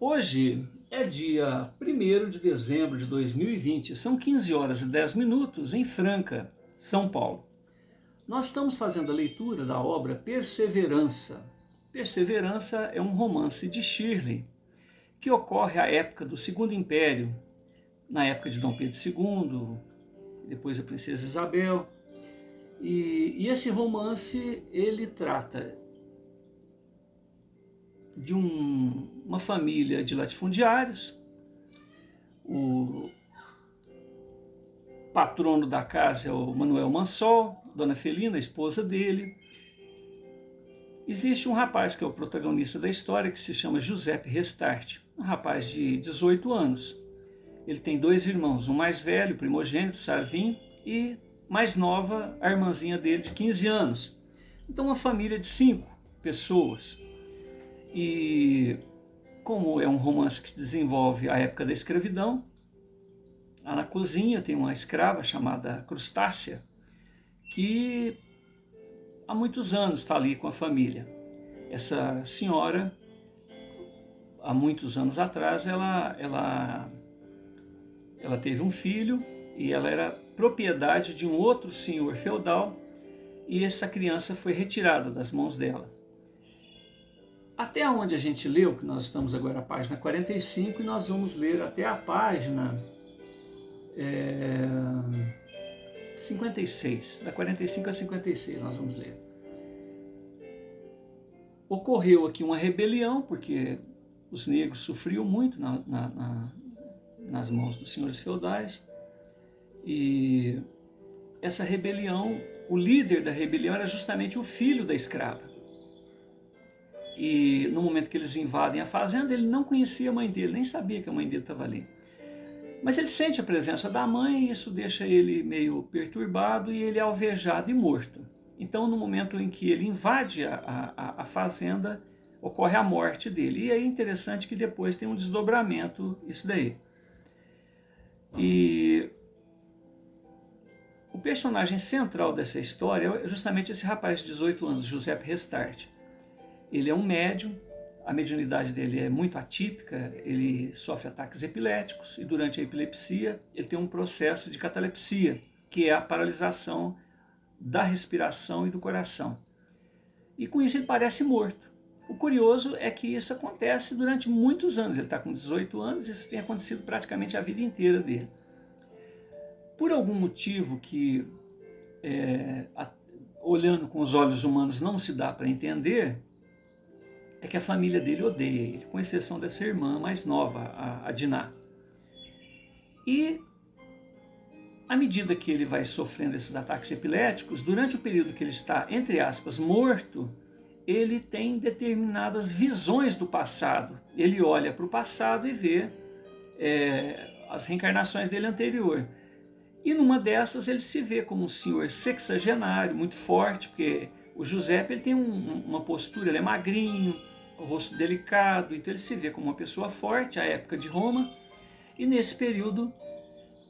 Hoje é dia 1º de dezembro de 2020, são 15 horas e 10 minutos em Franca, São Paulo. Nós estamos fazendo a leitura da obra Perseverança. Perseverança é um romance de Shirley, que ocorre à época do Segundo Império, na época de Dom Pedro II, depois a Princesa Isabel. E esse romance, ele trata de uma família de latifundiários. O patrono da casa é o Manuel Mansol, Dona Felina, a esposa dele. Existe um rapaz que é o protagonista da história, que se chama Giuseppe Restart, um rapaz de 18 anos. Ele tem 2 irmãos, o mais velho, o primogênito, Sarvin, e mais nova, a irmãzinha dele, de 15 anos. Então, uma família de 5 pessoas. E como é um romance que desenvolve a época da escravidão, lá na cozinha tem uma escrava chamada Crustácea, que há muitos anos está ali com a família. Essa senhora, há muitos anos atrás, ela teve um filho e ela era propriedade de um outro senhor feudal, e essa criança foi retirada das mãos dela. Até onde a gente leu, que nós estamos agora na página 45, e nós vamos ler até a página 56, da 45 a 56 nós vamos ler. Ocorreu aqui uma rebelião, porque os negros sofriam muito nas mãos dos senhores feudais, e essa rebelião, o líder da rebelião era justamente o filho da escrava. E no momento que eles invadem a fazenda, ele não conhecia a mãe dele, nem sabia que a mãe dele estava ali. Mas ele sente a presença da mãe e isso deixa ele meio perturbado e ele é alvejado e morto. Então, no momento em que ele invade a fazenda, ocorre a morte dele. E é interessante que depois tem um desdobramento isso daí. E o personagem central dessa história é justamente esse rapaz de 18 anos, Giuseppe Restart. Ele é um médium, a mediunidade dele é muito atípica, ele sofre ataques epiléticos e durante a epilepsia ele tem um processo de catalepsia, que é a paralisação da respiração e do coração. E com isso ele parece morto. O curioso é que isso acontece durante muitos anos, ele está com 18 anos e isso tem acontecido praticamente a vida inteira dele. Por algum motivo que, olhando com os olhos humanos, não se dá para entender, é que a família dele odeia ele, com exceção dessa irmã mais nova, a Diná. E, à medida que ele vai sofrendo esses ataques epiléticos, durante o período que ele está, entre aspas, morto, ele tem determinadas visões do passado. Ele olha para o passado e vê as reencarnações dele anterior. E numa dessas ele se vê como um senhor sexagenário, muito forte, porque o Giuseppe ele tem uma postura, ele é magrinho, o rosto delicado, então ele se vê como uma pessoa forte à época de Roma, e nesse período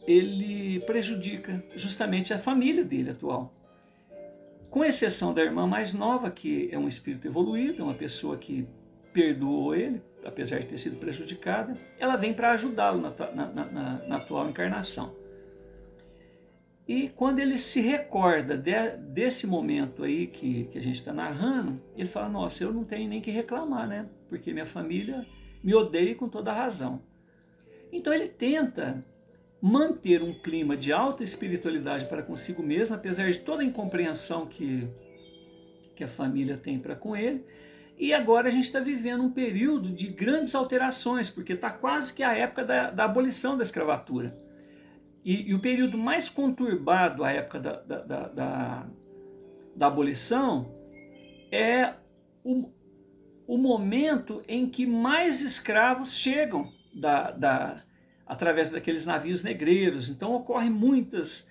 ele prejudica justamente a família dele atual. Com exceção da irmã mais nova, que é um espírito evoluído, é uma pessoa que perdoou ele, apesar de ter sido prejudicada, ela vem para ajudá-lo na atual encarnação. E quando ele se recorda desse momento aí que a gente está narrando, ele fala, nossa, eu não tenho nem que reclamar, né? Porque minha família me odeia com toda a razão. Então ele tenta manter um clima de alta espiritualidade para consigo mesmo, apesar de toda a incompreensão que a família tem para com ele. E agora a gente está vivendo um período de grandes alterações, porque está quase que a época da abolição da escravatura. E o período mais conturbado, a época da abolição, é o momento em que mais escravos chegam através daqueles navios negreiros. Então ocorrem muitas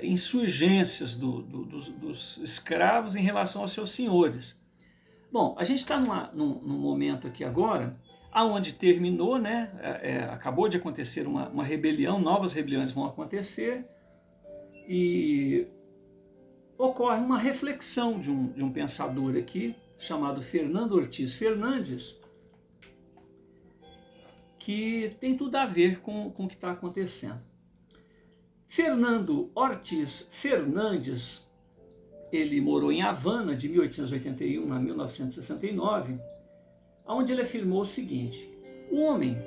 insurgências dos escravos em relação aos seus senhores. Bom, a gente está num momento aqui agora aonde terminou, né? Acabou de acontecer uma rebelião, novas rebeliões vão acontecer, e ocorre uma reflexão de um pensador aqui, chamado Fernando Ortiz Fernandes, que tem tudo a ver com o que está acontecendo. Fernando Ortiz Fernandes, ele morou em Havana de 1881 a 1969, onde ele afirmou o seguinte: o homem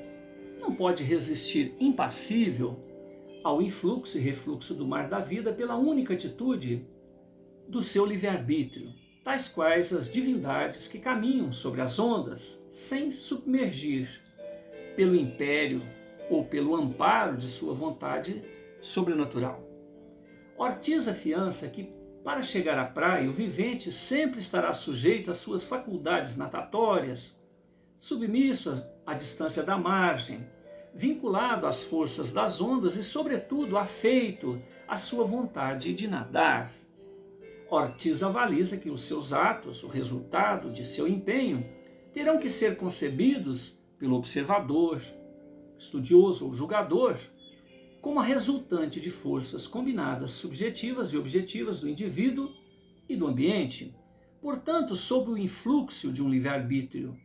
não pode resistir impassível ao influxo e refluxo do mar da vida pela única atitude do seu livre-arbítrio, tais quais as divindades que caminham sobre as ondas sem submergir pelo império ou pelo amparo de sua vontade sobrenatural. Ortiz afiança que, para chegar à praia, o vivente sempre estará sujeito às suas faculdades natatórias, submisso à distância da margem, vinculado às forças das ondas e, sobretudo, afeito à sua vontade de nadar. Ortiz avaliza que os seus atos, o resultado de seu empenho, terão que ser concebidos pelo observador, estudioso ou julgador, como a resultante de forças combinadas subjetivas e objetivas do indivíduo e do ambiente, portanto, sob o influxo de um livre-arbítrio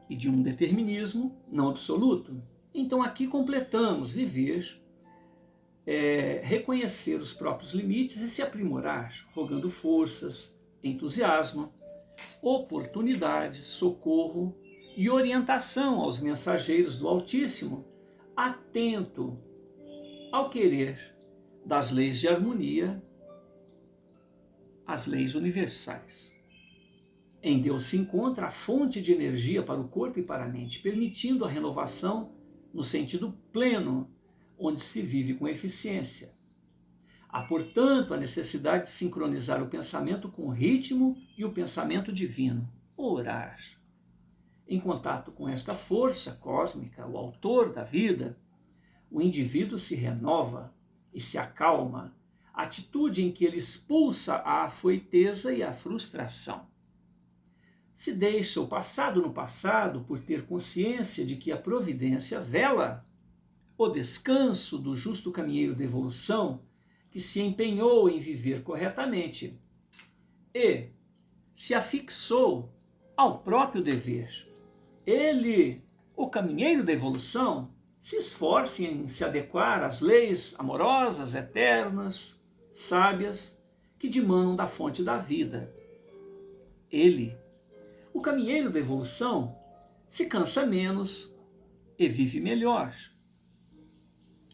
e de um determinismo não absoluto. Então aqui completamos viver, reconhecer os próprios limites e se aprimorar, rogando forças, entusiasmo, oportunidades, socorro e orientação aos mensageiros do Altíssimo, atento ao querer das leis de harmonia, as leis universais. Em Deus se encontra a fonte de energia para o corpo e para a mente, permitindo a renovação no sentido pleno, onde se vive com eficiência. Há, portanto, a necessidade de sincronizar o pensamento com o ritmo e o pensamento divino, orar. Em contato com esta força cósmica, o autor da vida, o indivíduo se renova e se acalma, atitude em que ele expulsa a afoiteza e a frustração. Se deixa o passado no passado por ter consciência de que a providência vela o descanso do justo caminheiro da evolução que se empenhou em viver corretamente e se afixou ao próprio dever. Ele, o caminheiro da evolução, se esforce em se adequar às leis amorosas, eternas, sábias, que dimanam da fonte da vida. Ele, o caminheiro da evolução, se cansa menos e vive melhor.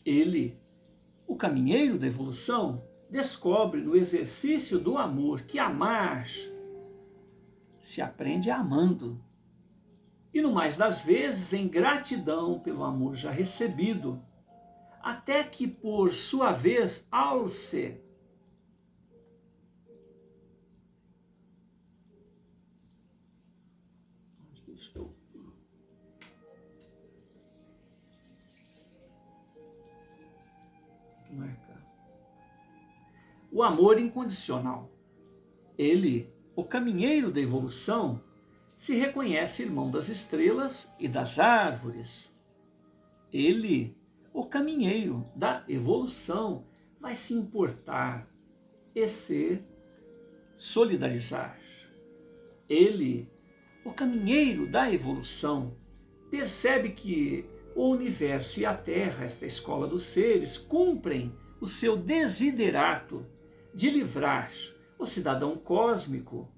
Ele, o caminheiro da evolução, descobre no exercício do amor que amar se aprende amando. E no mais das vezes em gratidão pelo amor já recebido, até que por sua vez alce o amor incondicional. Ele, o caminheiro da evolução, se reconhece irmão das estrelas e das árvores. Ele, o caminheiro da evolução, vai se importar e se solidarizar. Ele, o caminheiro da evolução, percebe que o universo e a Terra, esta escola dos seres, cumprem o seu desiderato de livrar o cidadão cósmico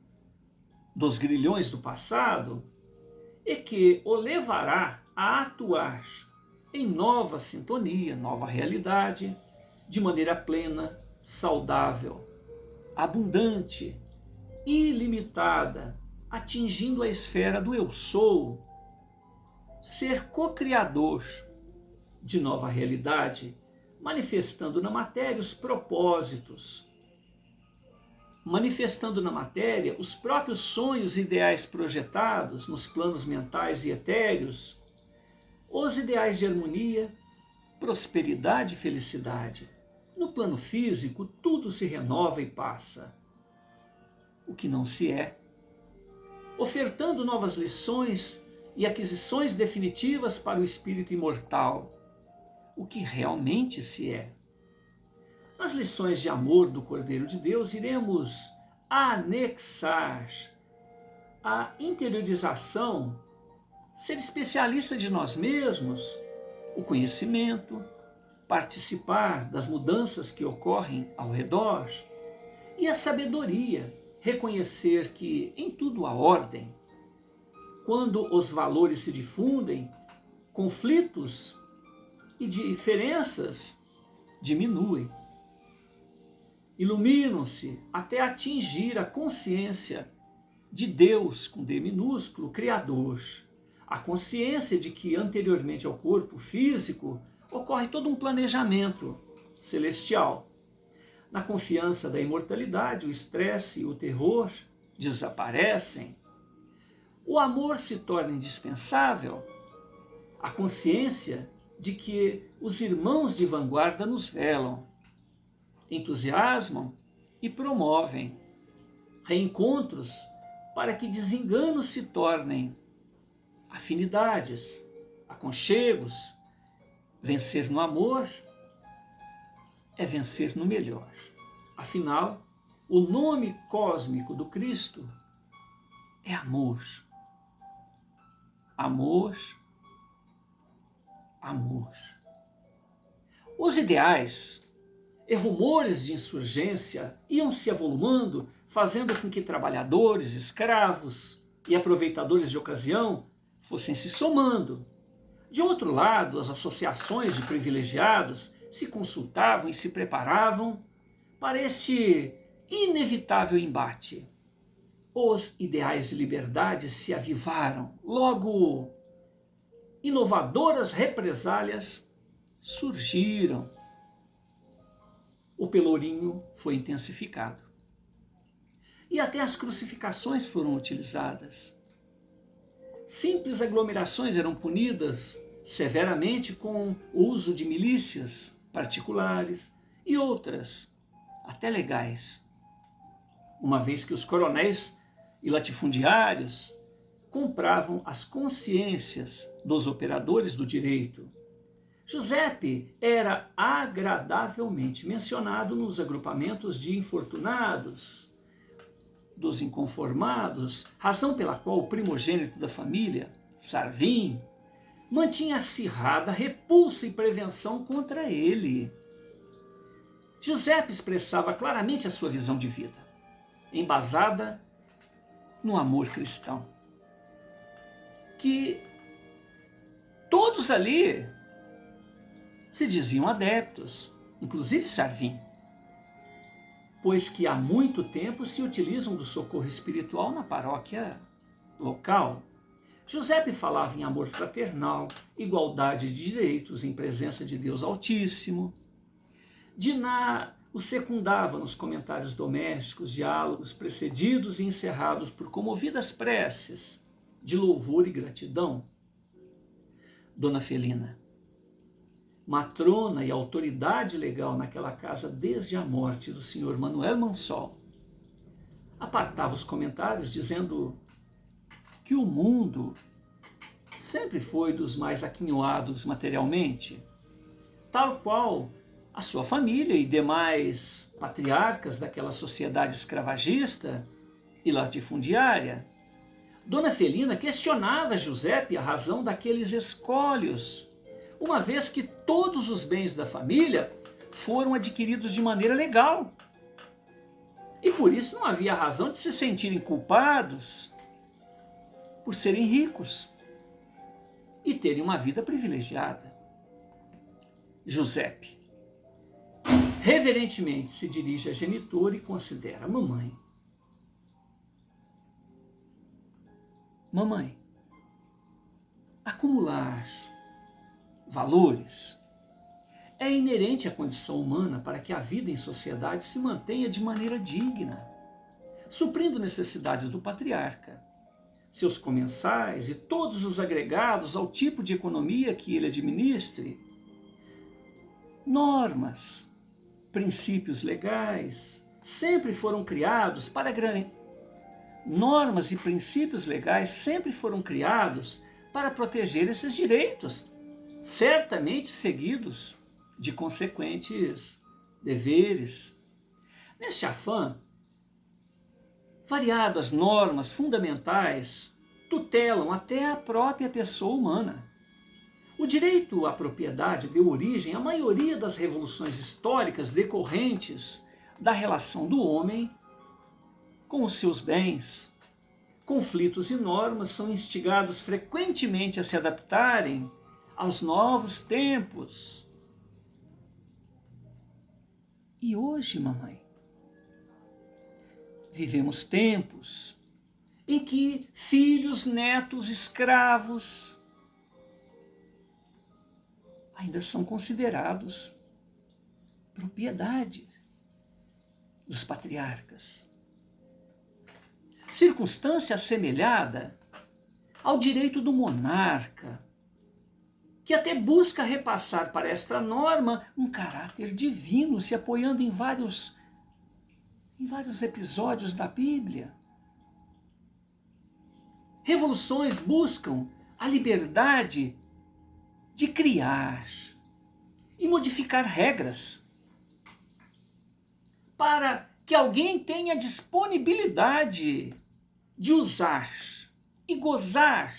dos grilhões do passado e que o levará a atuar em nova sintonia, nova realidade, de maneira plena, saudável, abundante, ilimitada, atingindo a esfera do eu sou, ser co-criador de nova realidade, manifestando na matéria os propósitos, manifestando na matéria os próprios sonhos e ideais projetados nos planos mentais e etéreos, os ideais de harmonia, prosperidade e felicidade. No plano físico, tudo se renova e passa. O que não se é, ofertando novas lições e aquisições definitivas para o espírito imortal, o que realmente se é. Nas lições de amor do Cordeiro de Deus, iremos anexar a interiorização, ser especialista de nós mesmos, o conhecimento, participar das mudanças que ocorrem ao redor, e a sabedoria, reconhecer que em tudo há ordem. Quando os valores se difundem, conflitos e diferenças diminuem. Iluminam-se até atingir a consciência de Deus, com D minúsculo, Criador. A consciência de que anteriormente ao corpo físico ocorre todo um planejamento celestial. Na confiança da imortalidade, o estresse e o terror desaparecem. O amor se torna indispensável. A consciência de que os irmãos de vanguarda nos velam, entusiasmam e promovem reencontros para que desenganos se tornem afinidades, aconchegos. Vencer no amor é vencer no melhor. Afinal, o nome cósmico do Cristo é amor. Amor, amor. Os ideais e rumores de insurgência iam se avolumando, fazendo com que trabalhadores, escravos e aproveitadores de ocasião fossem se somando. De outro lado, as associações de privilegiados se consultavam e se preparavam para este inevitável embate. Os ideais de liberdade se avivaram, logo inovadoras represálias surgiram. O pelourinho foi intensificado. E até as crucificações foram utilizadas. Simples aglomerações eram punidas severamente com o uso de milícias particulares e outras, até legais, uma vez que os coronéis e latifundiários compravam as consciências dos operadores do direito. Giuseppe era agradavelmente mencionado nos agrupamentos de infortunados, dos inconformados, razão pela qual o primogênito da família, Sarvin, mantinha acirrada repulsa e prevenção contra ele. Giuseppe expressava claramente a sua visão de vida, embasada no amor cristão, que todos ali se diziam adeptos, inclusive Sarvin, pois que há muito tempo se utilizam do socorro espiritual na paróquia local. Giuseppe falava em amor fraternal, igualdade de direitos em presença de Deus Altíssimo. Diná o secundava nos comentários domésticos, diálogos precedidos e encerrados por comovidas preces de louvor e gratidão. Dona Felina, matrona e autoridade legal naquela casa desde a morte do senhor Manuel Mansol, apartava os comentários dizendo que o mundo sempre foi dos mais aquinhoados materialmente, tal qual a sua família e demais patriarcas daquela sociedade escravagista e latifundiária. Dona Felina questionava Giuseppe a razão daqueles escólios, uma vez que todos os bens da família foram adquiridos de maneira legal. E por isso não havia razão de se sentirem culpados por serem ricos e terem uma vida privilegiada. Giuseppe reverentemente se dirige à genitora e considera: mamãe, acumular valores é inerente à condição humana para que a vida em sociedade se mantenha de maneira digna, suprindo necessidades do patriarca, seus comensais e todos os agregados ao tipo de economia que ele administre. Normas, princípios legais sempre foram criados para proteger esses direitos, certamente seguidos de consequentes deveres. Neste afã, variadas normas fundamentais tutelam até a própria pessoa humana. O direito à propriedade deu origem à maioria das revoluções históricas decorrentes da relação do homem com os seus bens. Conflitos e normas são instigados frequentemente a se adaptarem aos novos tempos. E hoje, mamãe, vivemos tempos em que filhos, netos, escravos ainda são considerados propriedade dos patriarcas. Circunstância assemelhada ao direito do monarca, que até busca repassar para esta norma um caráter divino, se apoiando em vários episódios da Bíblia. Revoluções buscam a liberdade de criar e modificar regras para que alguém tenha disponibilidade de usar e gozar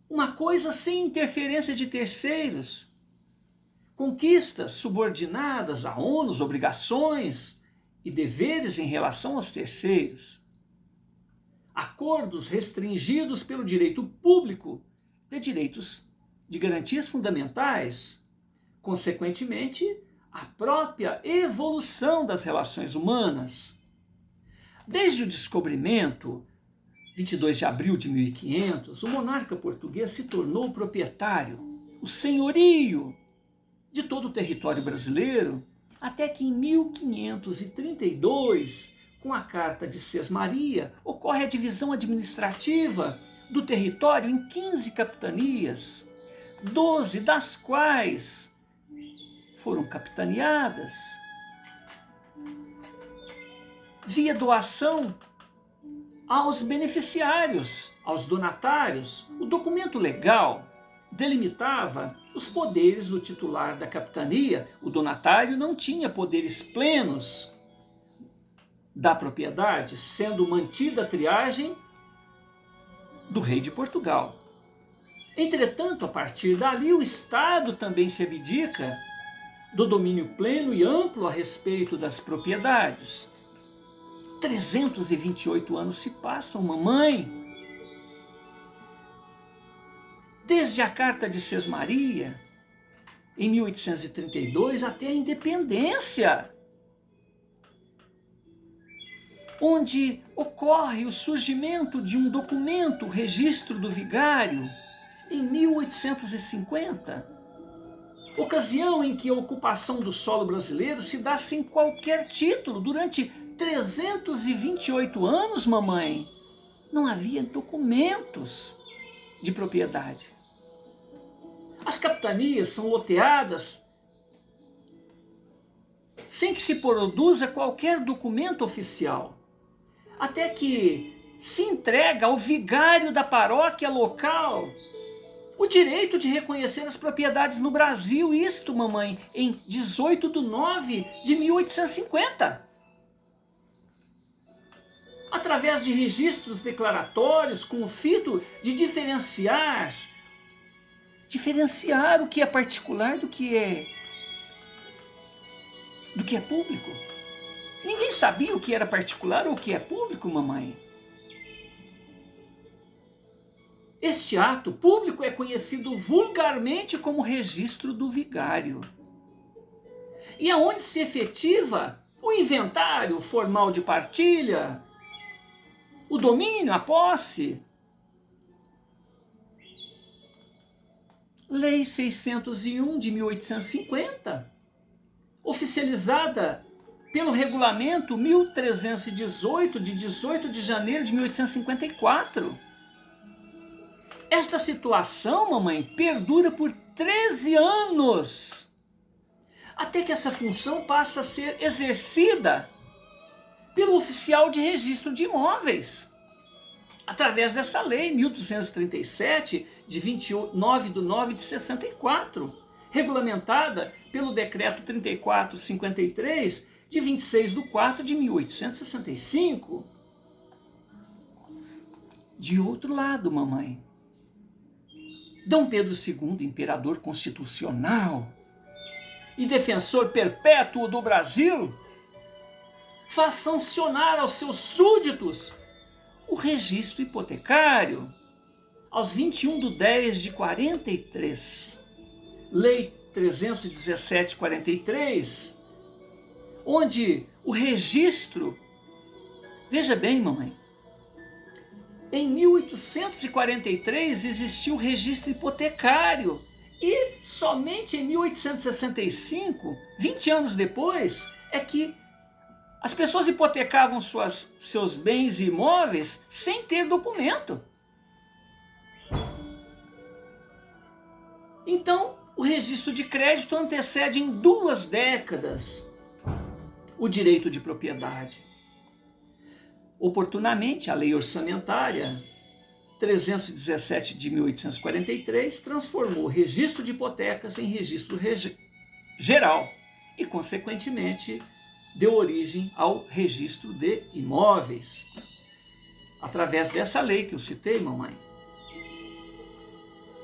uma coisa sem interferência de terceiros, conquistas subordinadas a ônus, obrigações e deveres em relação aos terceiros, acordos restringidos pelo direito público de direitos de garantias fundamentais, consequentemente, a própria evolução das relações humanas. Desde o descobrimento, 22 de abril de 1500, o monarca português se tornou proprietário, o senhorio de todo o território brasileiro, até que em 1532, com a Carta de Sesmaria, ocorre a divisão administrativa do território em 15 capitanias, 12 das quais foram capitaneadas via doação aos beneficiários, aos donatários. O documento legal delimitava os poderes do titular da capitania. O donatário não tinha poderes plenos da propriedade, sendo mantida a triagem do rei de Portugal. Entretanto, a partir dali, o Estado também se abdica do domínio pleno e amplo a respeito das propriedades. 328 anos se passam, mamãe. Desde a Carta de Sesmaria, em 1832, até a independência, onde ocorre o surgimento de um documento, o Registro do Vigário, em 1850, ocasião em que a ocupação do solo brasileiro se dá sem qualquer título. Durante 328 anos, mamãe, não havia documentos de propriedade. As capitanias são loteadas sem que se produza qualquer documento oficial, até que se entrega ao vigário da paróquia local o direito de reconhecer as propriedades no Brasil. Isto, mamãe, em 18 de 9 de 1850. Através de registros declaratórios com o fito de diferenciar o que é particular do que é público. Ninguém sabia o que era particular ou o que é público, mamãe. Este ato público é conhecido vulgarmente como registro do vigário. E aonde se efetiva o inventário formal de partilha, o domínio, a posse. Lei 601 de 1850, oficializada pelo regulamento 1318 de 18 de janeiro de 1854. Esta situação, mamãe, perdura por 13 anos, até que essa função passa a ser exercida pelo oficial de registro de imóveis, através dessa lei 1237, de 29 de 9 de 64, regulamentada pelo decreto 3453, de 26 de 4 de 1865. De outro lado, mamãe, Dom Pedro II, imperador constitucional e defensor perpétuo do Brasil, faz sancionar aos seus súditos o registro hipotecário aos 21/10/43, Lei 317/43, onde o registro, veja bem, mamãe, em 1843 existiu o registro hipotecário e somente em 1865, 20 anos depois, é que as pessoas hipotecavam seus bens imóveis sem ter documento. Então, o registro de crédito antecede em 2 décadas o direito de propriedade. Oportunamente, a Lei Orçamentária 317 de 1843 transformou o registro de hipotecas em registro geral e, consequentemente, deu origem ao registro de imóveis, através dessa lei que eu citei, mamãe.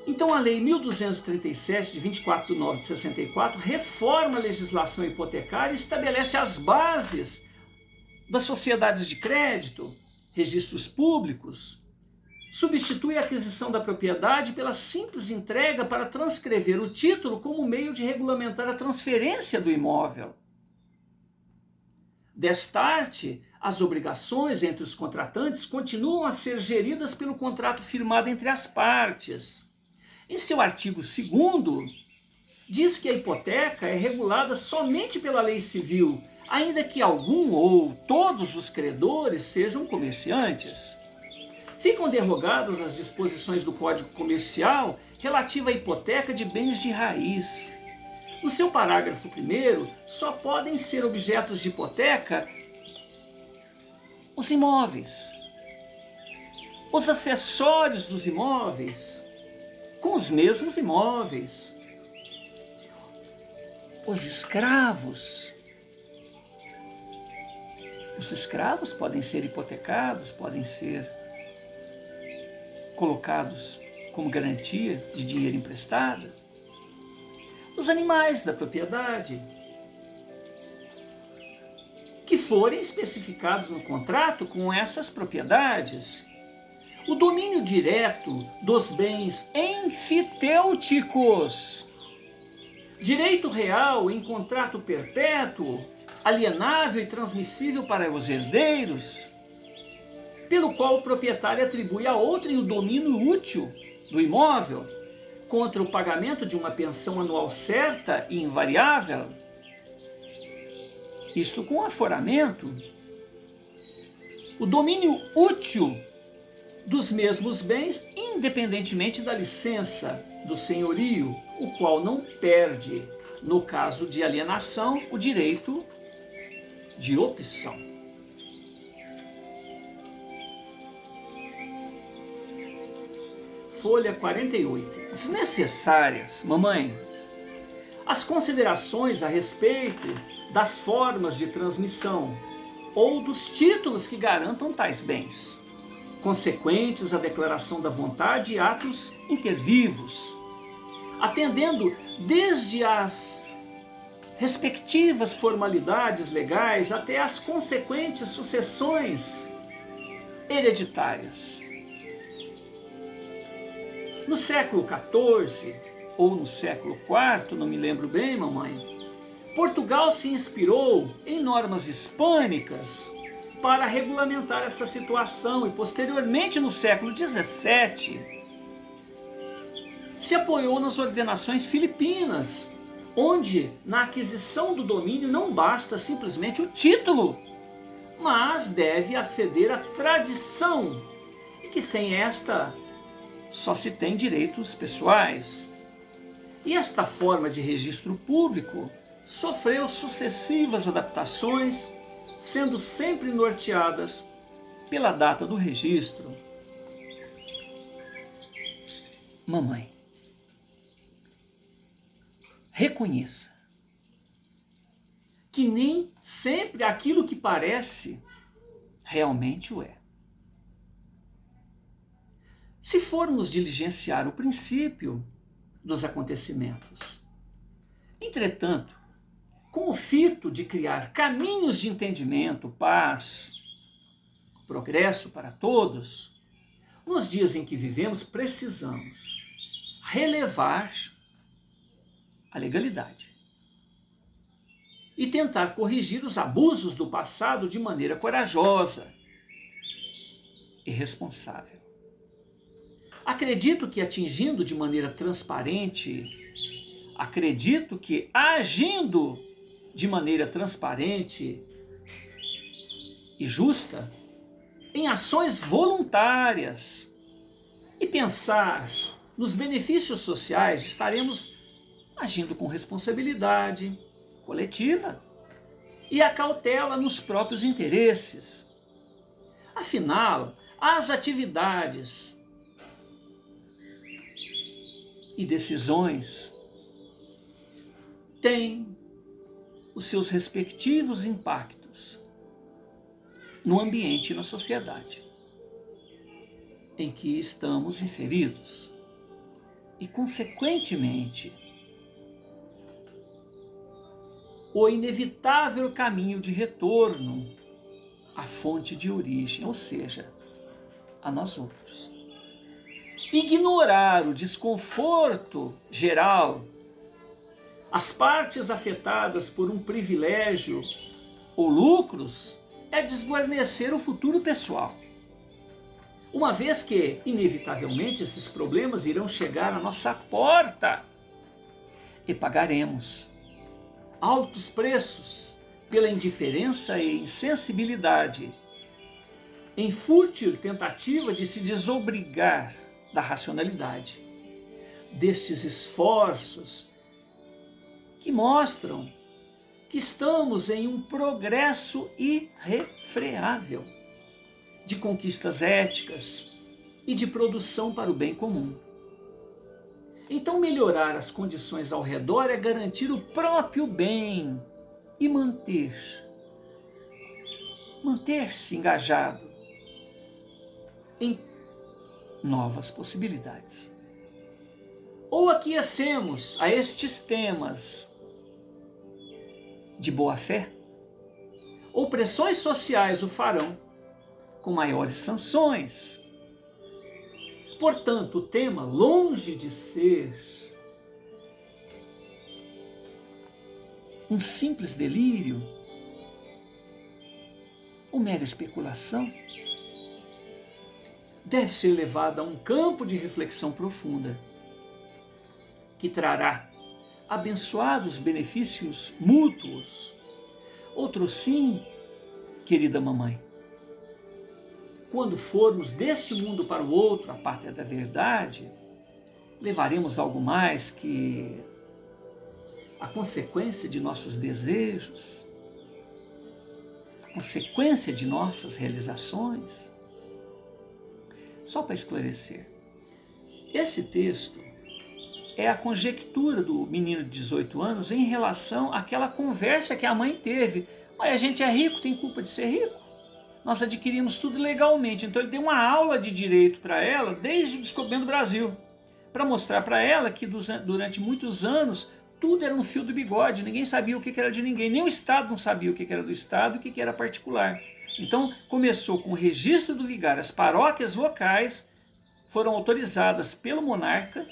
Então, a Lei 1237, de 24/9/64, reforma a legislação hipotecária e estabelece as bases das sociedades de crédito, registros públicos, substitui a aquisição da propriedade pela simples entrega para transcrever o título como meio de regulamentar a transferência do imóvel. Destarte, as obrigações entre os contratantes continuam a ser geridas pelo contrato firmado entre as partes. Em seu artigo 2º, diz que a hipoteca é regulada somente pela lei civil, ainda que algum ou todos os credores sejam comerciantes. Ficam derrogadas as disposições do Código Comercial relativa à hipoteca de bens de raiz. No seu parágrafo 1º, só podem ser objetos de hipoteca os imóveis, os acessórios dos imóveis, com os mesmos imóveis, os escravos. Os escravos podem ser hipotecados, podem ser colocados como garantia de dinheiro emprestado. Os animais da propriedade, que forem especificados no contrato com essas propriedades. O domínio direto dos bens enfitêuticos, direito real em contrato perpétuo, alienável e transmissível para os herdeiros, pelo qual o proprietário atribui a outrem o domínio útil do imóvel contra o pagamento de uma pensão anual certa e invariável, isto com aforamento. O domínio útil dos mesmos bens, independentemente da licença do senhorio, o qual não perde, no caso de alienação, o direito de opção. Folha 48. Desnecessárias, mamãe, as considerações a respeito das formas de transmissão ou dos títulos que garantam tais bens, consequentes à declaração da vontade e atos intervivos, atendendo desde as respectivas formalidades legais até as consequentes sucessões hereditárias. No século XIV ou no século IV, não me lembro bem, mamãe, Portugal se inspirou em normas hispânicas para regulamentar esta situação e, posteriormente, no século XVII, se apoiou nas ordenações filipinas, onde, na aquisição do domínio, não basta simplesmente o título, mas deve aceder à tradição, e que sem esta só se tem direitos pessoais. E esta forma de registro público sofreu sucessivas adaptações, sendo sempre norteadas pela data do registro. Mamãe, reconheça que nem sempre aquilo que parece realmente o é. se formos diligenciar o princípio dos acontecimentos. Entretanto, com o fito de criar caminhos de entendimento, paz, progresso para todos, nos dias em que vivemos precisamos relevar a legalidade e tentar corrigir os abusos do passado de maneira corajosa e responsável. Acredito que agindo de maneira transparente e justa, em ações voluntárias e pensar nos benefícios sociais, estaremos agindo com responsabilidade coletiva e a cautela nos próprios interesses. Afinal, as atividades e decisões têm os seus respectivos impactos no ambiente e na sociedade em que estamos inseridos e, consequentemente, o inevitável caminho de retorno à fonte de origem, ou seja, a nós outros. Ignorar o desconforto geral, as partes afetadas por um privilégio ou lucros, é desguarnecer o futuro pessoal. Uma vez que, inevitavelmente, esses problemas irão chegar à nossa porta e pagaremos altos preços pela indiferença e insensibilidade, em fútil tentativa de se desobrigar da racionalidade, destes esforços que mostram que estamos em um progresso irrefreável de conquistas éticas e de produção para o bem comum. Então, melhorar as condições ao redor é garantir o próprio bem e manter-se engajado em novas possibilidades. Ou aquecemos a estes temas de boa fé, ou pressões sociais o farão com maiores sanções. Portanto, o tema, longe de ser um simples delírio ou mera especulação, deve ser levado a um campo de reflexão profunda, que trará abençoados benefícios mútuos. Outro sim, querida mamãe, quando formos deste mundo para o outro, a pátria da verdade, levaremos algo mais que a consequência de nossos desejos, a consequência de nossas realizações. Só para esclarecer, esse texto é a conjectura do menino de 18 anos em relação àquela conversa que a mãe teve. Mas a gente é rico, tem culpa de ser rico? Nós adquirimos tudo legalmente. Então ele deu uma aula de direito para ela desde o descobrimento do Brasil, para mostrar para ela que durante muitos anos tudo era um fio do bigode, ninguém sabia o que era de ninguém, nem o Estado não sabia o que era do Estado e o que era particular. Então começou com o registro do vigário. As paróquias locais foram autorizadas pelo monarca,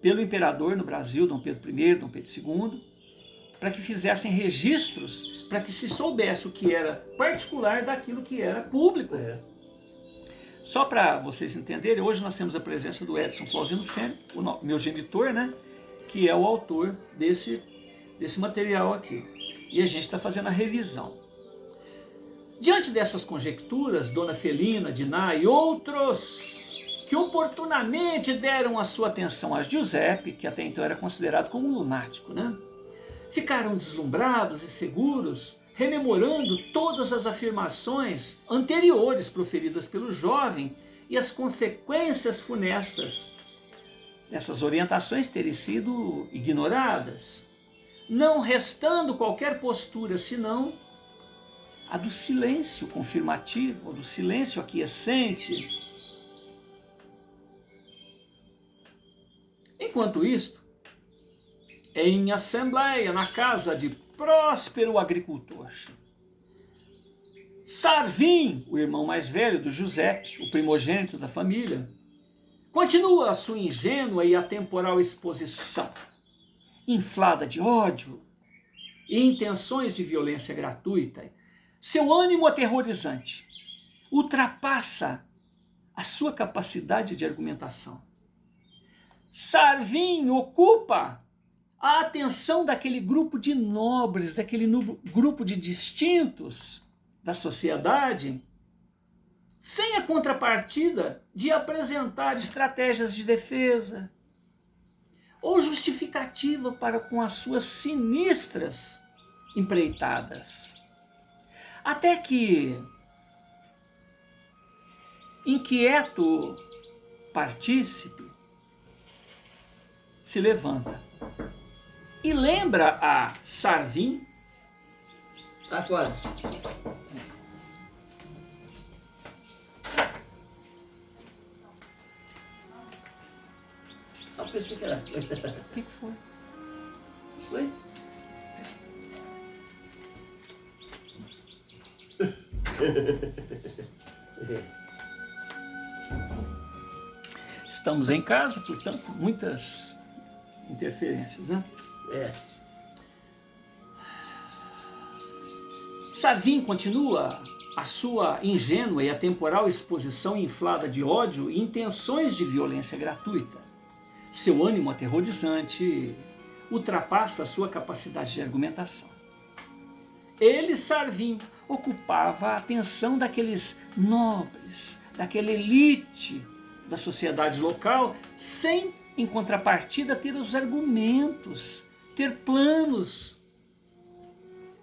pelo imperador no Brasil, Dom Pedro I, Dom Pedro II, para que fizessem registros, para que se soubesse o que era particular daquilo que era público. Só para vocês entenderem, hoje nós temos a presença do Edson Flauzino Sênior, o meu genitor, né, que é o autor desse material aqui. E a gente está fazendo a revisão. Diante dessas conjecturas, Dona Felina, Diná e outros que oportunamente deram a sua atenção a Giuseppe, que até então era considerado como um lunático, né? Ficaram deslumbrados e seguros, rememorando todas as afirmações anteriores proferidas pelo jovem e as consequências funestas dessas orientações terem sido ignoradas, não restando qualquer postura senão a do silêncio confirmativo, do silêncio aquiescente, Enquanto isto, em assembleia na casa de próspero agricultor, Sarvim, o irmão mais velho do Giuseppe, o primogênito da família, continua a sua ingênua e atemporal exposição, inflada de ódio e intenções de violência gratuita. Seu ânimo aterrorizante ultrapassa a sua capacidade de argumentação. Sarvim ocupa a atenção daquele grupo de nobres, daquele grupo de distintos da sociedade, sem a contrapartida de apresentar estratégias de defesa ou justificativa para com as suas sinistras empreitadas. Até que, inquieto partícipe, se levanta e lembra a Sarvim. Tá quase. Eu pensei que era. O que foi? Foi? Estamos em casa, portanto, muitas interferências, né? É. Sarvim continua a sua ingênua e atemporal exposição inflada de ódio e intenções de violência gratuita. Seu ânimo aterrorizante ultrapassa a sua capacidade de argumentação. Ele, Sarvim, ocupava a atenção daqueles nobres, daquela elite da sociedade local, sem, em contrapartida, ter os argumentos, ter planos,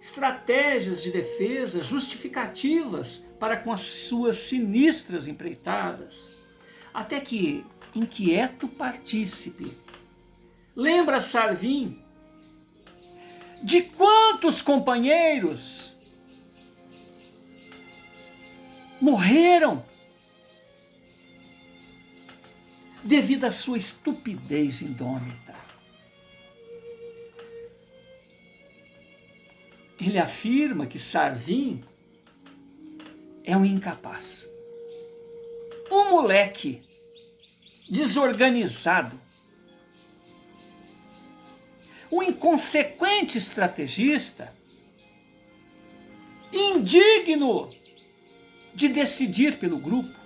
estratégias de defesa, justificativas para com as suas sinistras empreitadas. Até que, inquieto partícipe, lembra Sarvim de quantos companheiros morreram devido à sua estupidez indômita. Ele afirma que Sarvim é um incapaz, um moleque desorganizado, um inconsequente estrategista, indigno de decidir pelo grupo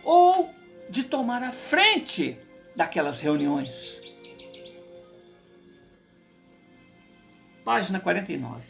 ou de tomar a frente daquelas reuniões. Página 49.